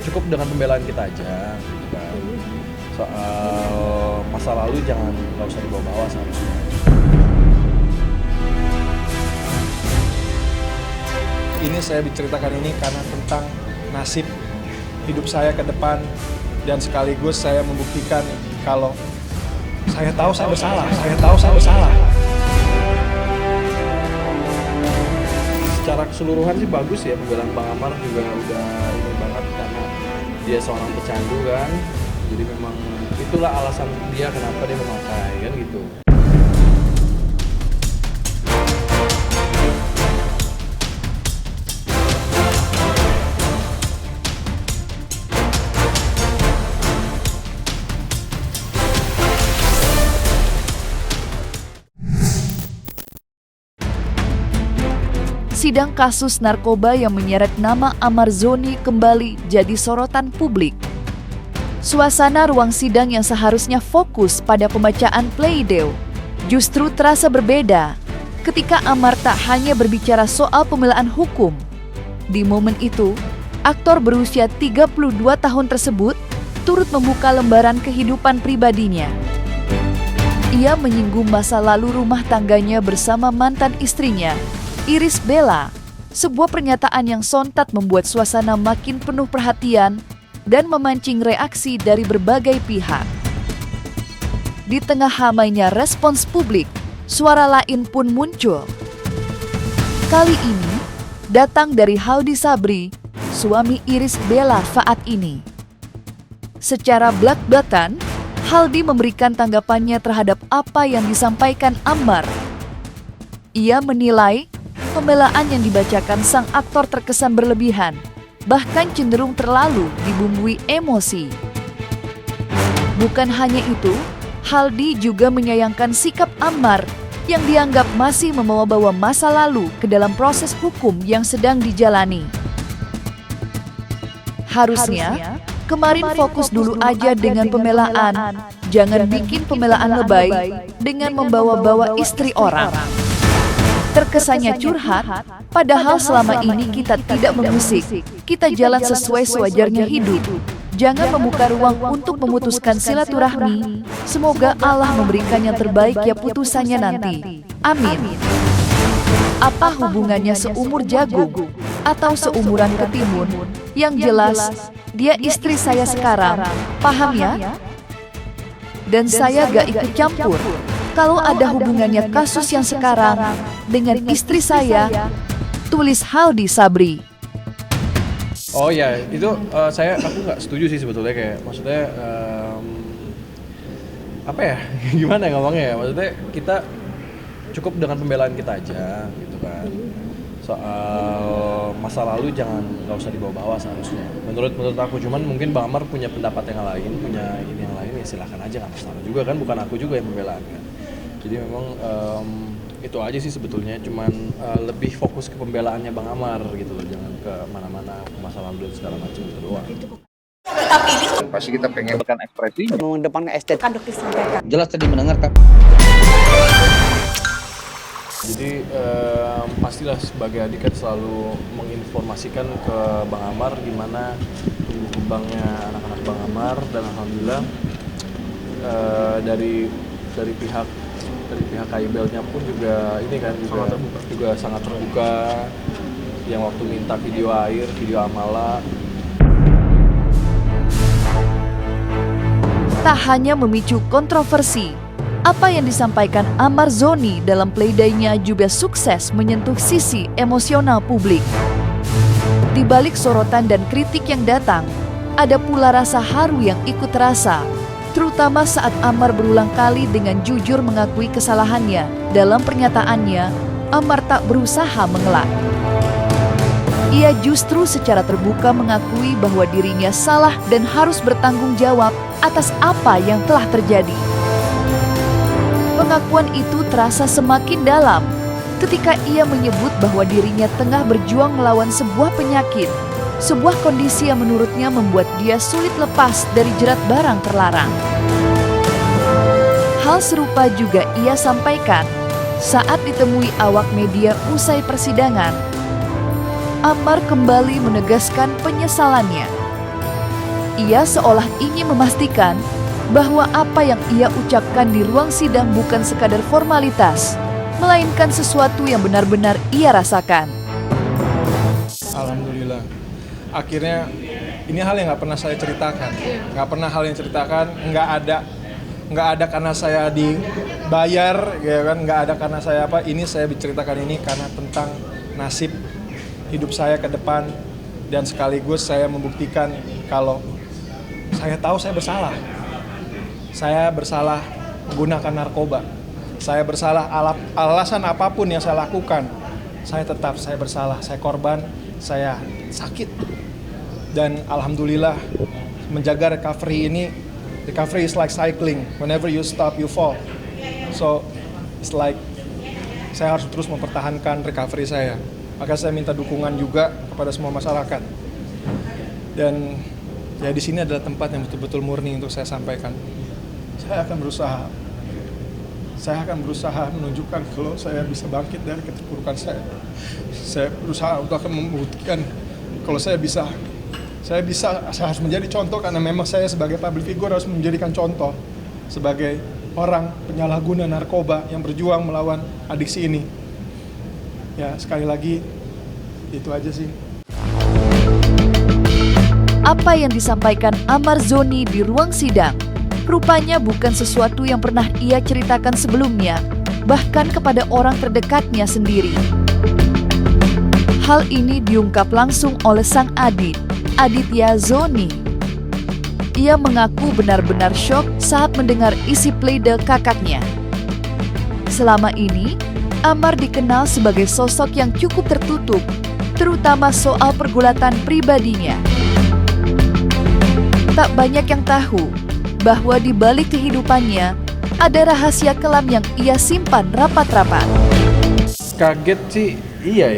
cukup dengan pembelaan kita aja gitu kan. Soal masa lalu nggak usah dibawa-bawa seharusnya. Ini saya diceritakan ini karena tentang nasib hidup saya ke depan, dan sekaligus saya membuktikan kalau saya tahu saya bersalah. Secara keseluruhan sih bagus ya, pembelaan Bang Amar juga udah ini banget karena dia seorang pecandu kan. Jadi memang itulah alasan dia kenapa dia memakai kan gitu. Sidang kasus narkoba yang menyeret nama Amar Zoni kembali jadi sorotan publik. Suasana ruang sidang yang seharusnya fokus pada pembacaan pleidoy justru terasa berbeda ketika Amar tak hanya berbicara soal pembelaan hukum. Di momen itu, aktor berusia 32 tahun tersebut turut membuka lembaran kehidupan pribadinya. Ia menyinggung masa lalu rumah tangganya bersama mantan istrinya, Iris Bella, sebuah pernyataan yang sontak membuat suasana makin penuh perhatian dan memancing reaksi dari berbagai pihak. Di tengah ramainya respons publik, suara lain pun muncul. Kali ini, datang dari Haldi Sabri, suami Iris Bella saat ini. Secara blak-blakan, Haldi memberikan tanggapannya terhadap apa yang disampaikan Amar. Ia menilai pembelaan yang dibacakan sang aktor terkesan berlebihan, bahkan cenderung terlalu dibumbui emosi. Bukan hanya itu, Haldi juga menyayangkan sikap Amar yang dianggap masih membawa-bawa masa lalu ke dalam proses hukum yang sedang dijalani. Harusnya, kemarin fokus dulu aja dengan pembelaan, jangan bikin pembelaan lebay dengan membawa-bawa istri orang. Terkesannya curhat, padahal selama ini kita tidak mengusik, kita jalan sesuai sewajarnya hidup. Jangan membuka ruang untuk memutuskan silaturahmi. Semoga Allah memberikan yang terbaik ya putusannya nanti. Amin. Apa hubungannya seumur jagung atau seumuran ketimun? Yang jelas, dia istri saya sekarang, paham ya? Dan saya gak ikut campur. Kalau ada hubungannya kasus yang sekarang dengan istri saya, tulis Haldi Sabri. Oh ya, itu aku nggak setuju sih sebetulnya, kayak maksudnya apa ya, gimana ya ngomongnya ya, maksudnya kita cukup dengan pembelaan kita aja gitu kan. Soal masa lalu nggak usah dibawa-bawa seharusnya. Menurut aku, cuman mungkin Bang Amar punya pendapat yang lain, punya ini yang lain, ya silakan aja, nggak masalah juga kan, bukan aku juga yang membelaan kan. Jadi memang itu aja sih sebetulnya, cuman lebih fokus ke pembelaannya Bang Amar gitu loh, jangan ke mana-mana, ke masa lalu dan segala macam itu doang. Tapi ini pasti kita pengen mengedepankan ekspresi, mengedepankan estetika kan disampaikan. jelas tadi mendengarkan. Jadi pastilah sebagai adik kan selalu menginformasikan ke Bang Amar gimana tumbuh kembangnya anak-anak Bang Amar, dan alhamdulillah dari pihak KIBL-nya pun juga ini kan juga sangat terbuka. Yang waktu minta video Amala. Tak hanya memicu kontroversi, apa yang disampaikan Amar Zoni dalam pleidoynya juga sukses menyentuh sisi emosional publik. Di balik sorotan dan kritik yang datang, ada pula rasa haru yang ikut terasa, terutama saat Amar berulang kali dengan jujur mengakui kesalahannya. Dalam pernyataannya, Amar tak berusaha mengelak. Ia justru secara terbuka mengakui bahwa dirinya salah dan harus bertanggung jawab atas apa yang telah terjadi. Pengakuan itu terasa semakin dalam ketika ia menyebut bahwa dirinya tengah berjuang melawan sebuah penyakit, sebuah kondisi yang menurutnya membuat dia sulit lepas dari jerat barang terlarang. Hal serupa juga ia sampaikan saat ditemui awak media usai persidangan. Amar kembali menegaskan penyesalannya. Ia seolah ingin memastikan bahwa apa yang ia ucapkan di ruang sidang bukan sekadar formalitas, melainkan sesuatu yang benar-benar ia rasakan. Alhamdulillah. Akhirnya ini hal yang nggak pernah saya ceritakan, nggak ada karena saya dibayar, ya kan, nggak ada karena saya apa. Ini saya berceritakan ini karena tentang nasib hidup saya ke depan, dan sekaligus saya membuktikan kalau saya tahu saya bersalah. Saya bersalah menggunakan narkoba. Saya bersalah alasan apapun yang saya lakukan. Saya bersalah. Saya korban, saya sakit. Dan alhamdulillah menjaga recovery is like cycling. Whenever you stop, you fall. So it's like saya harus terus mempertahankan recovery saya. Maka saya minta dukungan juga kepada semua masyarakat. Dan ya di sini adalah tempat yang betul-betul murni untuk saya sampaikan. Saya akan berusaha menunjukkan kalau saya bisa bangkit dari keterpurukan saya. Saya berusaha untuk akan membuktikan kalau saya harus menjadi contoh, karena memang saya sebagai public figure harus menjadikan contoh sebagai orang penyalahguna narkoba yang berjuang melawan adiksi ini. Ya, sekali lagi itu aja sih. Apa yang disampaikan Amar Zoni di ruang sidang rupanya bukan sesuatu yang pernah ia ceritakan sebelumnya, bahkan kepada orang terdekatnya sendiri. Hal ini diungkap langsung oleh sang adik, Aditya Zoni. Ia mengaku benar-benar syok saat mendengar isi pledoi kakaknya. Selama ini, Amar dikenal sebagai sosok yang cukup tertutup, terutama soal pergulatan pribadinya. Tak banyak yang tahu bahwa di balik kehidupannya ada rahasia kelam yang ia simpan rapat-rapat. Kaget sih,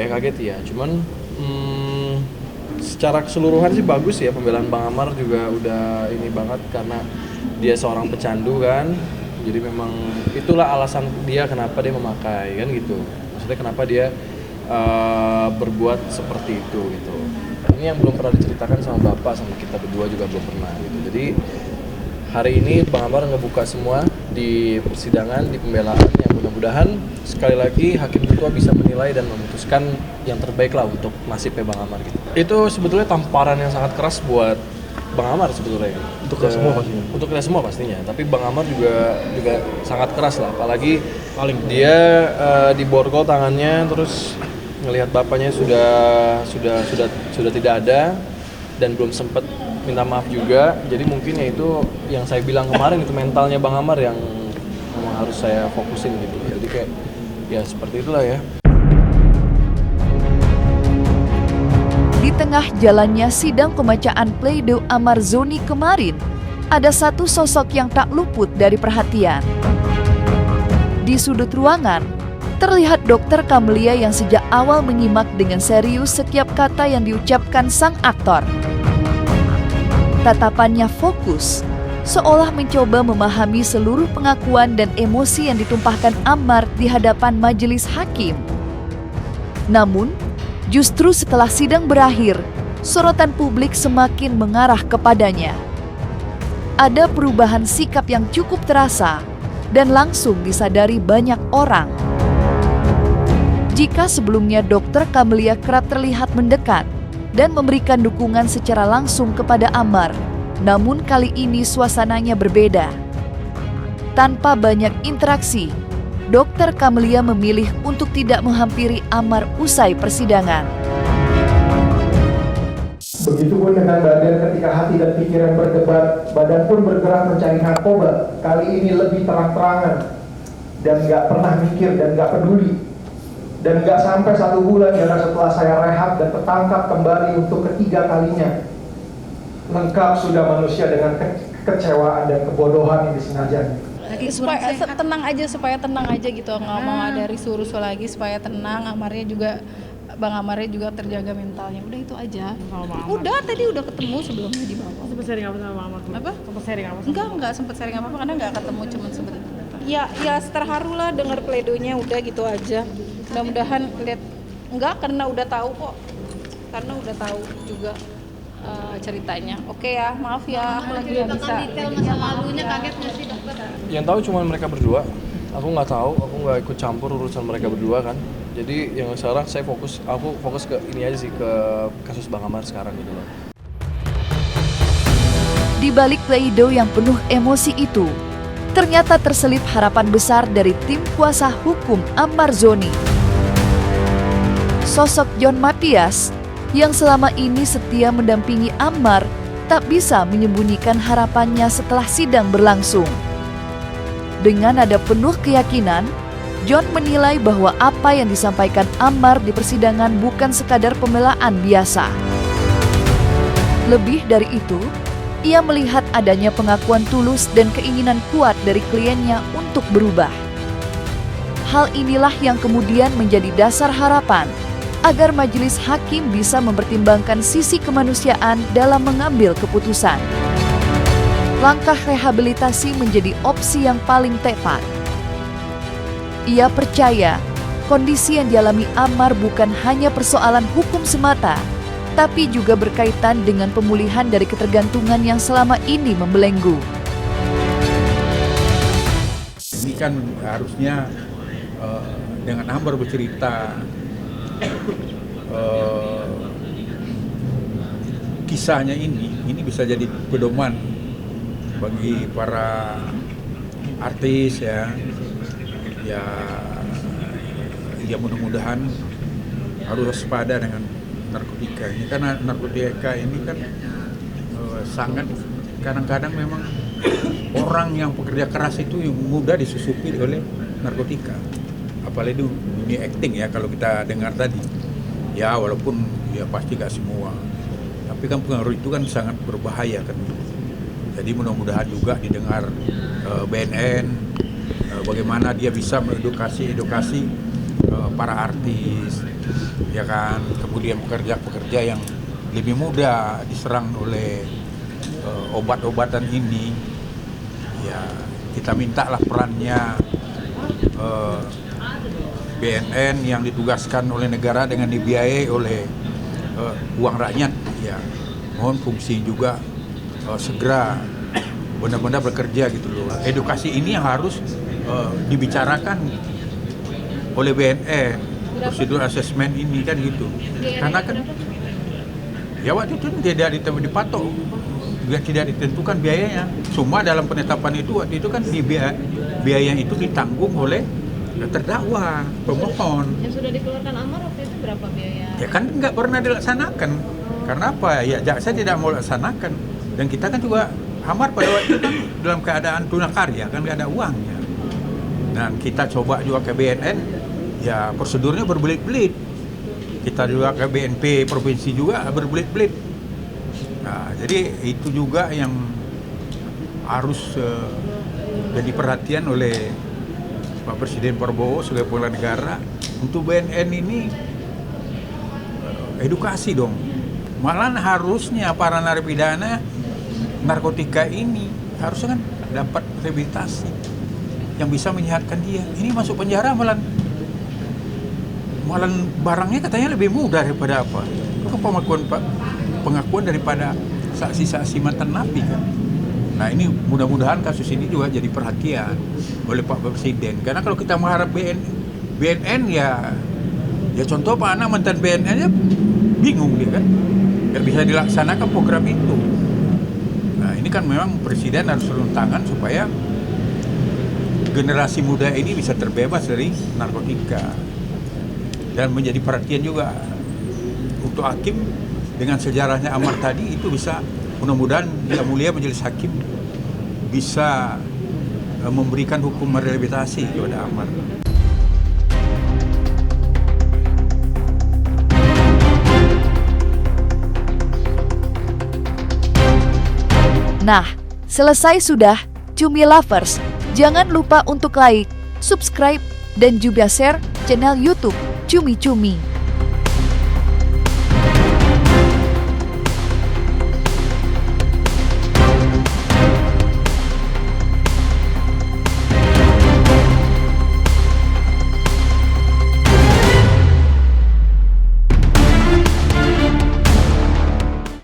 kaget ya. Cuman secara keseluruhan sih bagus ya, pembelaan Bang Amar juga udah ini banget karena dia seorang pecandu kan. Jadi memang itulah alasan dia kenapa dia memakai kan gitu. Maksudnya kenapa dia berbuat seperti itu gitu. Ini yang belum pernah diceritakan sama Bapak, sama kita berdua juga belum pernah gitu. Jadi hari ini Bang Amar ngebuka semua di persidangan, di pembelaan, yang mudah-mudahan sekali lagi Hakim Ketua bisa menilai dan memutuskan yang terbaik lah untuk nasibnya Bang Amar gitu. Itu sebetulnya tamparan yang sangat keras buat Bang Amar sebetulnya. Untuk kita semua pastinya. Untuk kita semua pastinya. Tapi Bang Amar juga sangat keras lah. Apalagi dia diborgol tangannya, terus ngelihat bapaknya sudah tidak ada dan belum sempat minta maaf juga. Jadi mungkin ya itu yang saya bilang kemarin, itu mentalnya Bang Amar yang memang harus saya fokusin gitu. Jadi kayak ya seperti itulah ya. Di tengah jalannya sidang pembacaan pledoi Amar Zoni kemarin, ada satu sosok yang tak luput dari perhatian. Di sudut ruangan, terlihat Dokter Kamelia yang sejak awal menyimak dengan serius setiap kata yang diucapkan sang aktor. Tatapannya fokus, seolah mencoba memahami seluruh pengakuan dan emosi yang ditumpahkan Amar di hadapan majelis hakim. Namun, justru setelah sidang berakhir, sorotan publik semakin mengarah kepadanya. Ada perubahan sikap yang cukup terasa dan langsung disadari banyak orang. Jika sebelumnya Dokter Kamelia kerap terlihat mendekat dan memberikan dukungan secara langsung kepada Amar, namun kali ini suasananya berbeda. Tanpa banyak interaksi, Dokter Kamelia memilih untuk tidak menghampiri Amar usai persidangan. Begitupun dengan badan, ketika hati dan pikiran berdebat, badan pun bergerak mencari narkoba. Kali ini lebih terang-terangan dan nggak pernah mikir dan nggak peduli. Dan nggak sampai 1 bulan ya setelah saya rehat dan tertangkap kembali untuk ketiga kalinya. Lengkap sudah manusia dengan kekecewaan dan kebodohan yang disengaja. supaya tenang aja gitu, nggak mau ada risu-risu lagi, supaya tenang. Bang Amarnya juga terjaga mentalnya. Udah itu aja. Udah tadi udah ketemu sebelumnya di bawah. Sempet sharing apa sama Mama? Apa? Sempet sharing apa? Enggak sempet sharing apa karena nggak ketemu, cuma sebentar. Ya terharu lah dengar pledoinya, udah gitu aja. Mudah-mudahan lihat, enggak karena udah tahu kok. Karena udah tahu juga ceritanya. Oke ya, maaf ya, aku lagi nggak bisa. Detail masa lalunya kaget nggak sih dokter? Yang tahu cuma mereka berdua. Aku nggak tahu, aku nggak ikut campur urusan mereka berdua kan. Jadi yang sekarang aku fokus ke ini aja sih, ke kasus Bang Amar sekarang gitu loh. Di balik pleido yang penuh emosi itu, ternyata terselip harapan besar dari tim kuasa hukum Ammar Zoni. Sosok John Matias yang selama ini setia mendampingi Ammar tak bisa menyembunyikan harapannya setelah sidang berlangsung. Dengan nada penuh keyakinan, John menilai bahwa apa yang disampaikan Ammar di persidangan bukan sekadar pembelaan biasa. Lebih dari itu, ia melihat adanya pengakuan tulus dan keinginan kuat dari kliennya untuk berubah. Hal inilah yang kemudian menjadi dasar harapan agar majelis hakim bisa mempertimbangkan sisi kemanusiaan dalam mengambil keputusan. Langkah rehabilitasi menjadi opsi yang paling tepat. Ia percaya kondisi yang dialami Ammar bukan hanya persoalan hukum semata, tapi juga berkaitan dengan pemulihan dari ketergantungan yang selama ini membelenggu. Ini kan harusnya dengan Ammar bercerita kisahnya ini bisa jadi pedoman bagi para artis ya mudah-mudahan harus waspada dengan narkotika ini, karena narkotika ini kan sangat kadang-kadang memang orang yang pekerja keras itu yang mudah disusupi oleh narkotika, apalagi dunia acting ya, kalau kita dengar tadi ya, walaupun ya pasti gak semua, tapi kan pengaruh itu kan sangat berbahaya kan. Jadi mudah-mudahan juga didengar BNN bagaimana dia bisa mengedukasi para artis ya kan, kemudian pekerja-pekerja yang lebih mudah diserang oleh obat-obatan ini ya, kita mintalah perannya BNN yang ditugaskan oleh negara dengan dibiayai oleh uang rakyat ya, mohon fungsi juga segera benar-benar bekerja gitu loh. Edukasi ini harus dibicarakan oleh BNN, prosedur asesmen ini kan gitu. Karena kan ya waktu itu tidak dipatok, juga tidak ditentukan biayanya. Cuma dalam penetapan itu waktu itu kan biaya itu ditanggung oleh terdakwa, pemohon. Yang sudah dikeluarkan Ammar waktu itu berapa biaya? Ya kan nggak pernah dilaksanakan. Karena apa? Ya jaksa tidak mau laksanakan. Dan kita kan juga Ammar pada waktu itu kan dalam keadaan tunakarya, kan nggak ada uangnya. Dan kita coba juga ke BNN, ya prosedurnya berbelit-belit. Kita juga ke BNP provinsi juga berbelit-belit. Nah, jadi itu juga yang harus jadi perhatian oleh Pak Presiden Prabowo sebagai kepala negara untuk BNN ini edukasi dong. Malah harusnya para narapidana narkotika ini harusnya kan dapat rehabilitasi yang bisa menyehatkan dia. Ini masuk penjara malah barangnya katanya lebih mudah daripada apa? Itu pengakuan daripada saksi-saksi mantan napi kan. Nah ini mudah-mudahan kasus ini juga jadi perhatian oleh Pak Presiden. Karena kalau kita mengharap BNN ya contoh Pak Ana mantan BNN aja bingung dia kan, nggak bisa dilaksanakan program itu. Nah ini kan memang Presiden harus turun tangan supaya generasi muda ini bisa terbebas dari narkotika. Dan menjadi perhatian juga untuk hakim dengan sejarahnya Ammar tadi, itu bisa mudah-mudahan Yang Mulia Majelis Hakim bisa memberikan hukum rehabilitasi kepada Ammar. Nah, selesai sudah, Cumi Lovers. Jangan lupa untuk like, subscribe, dan juga share channel YouTube Cumi Cumi.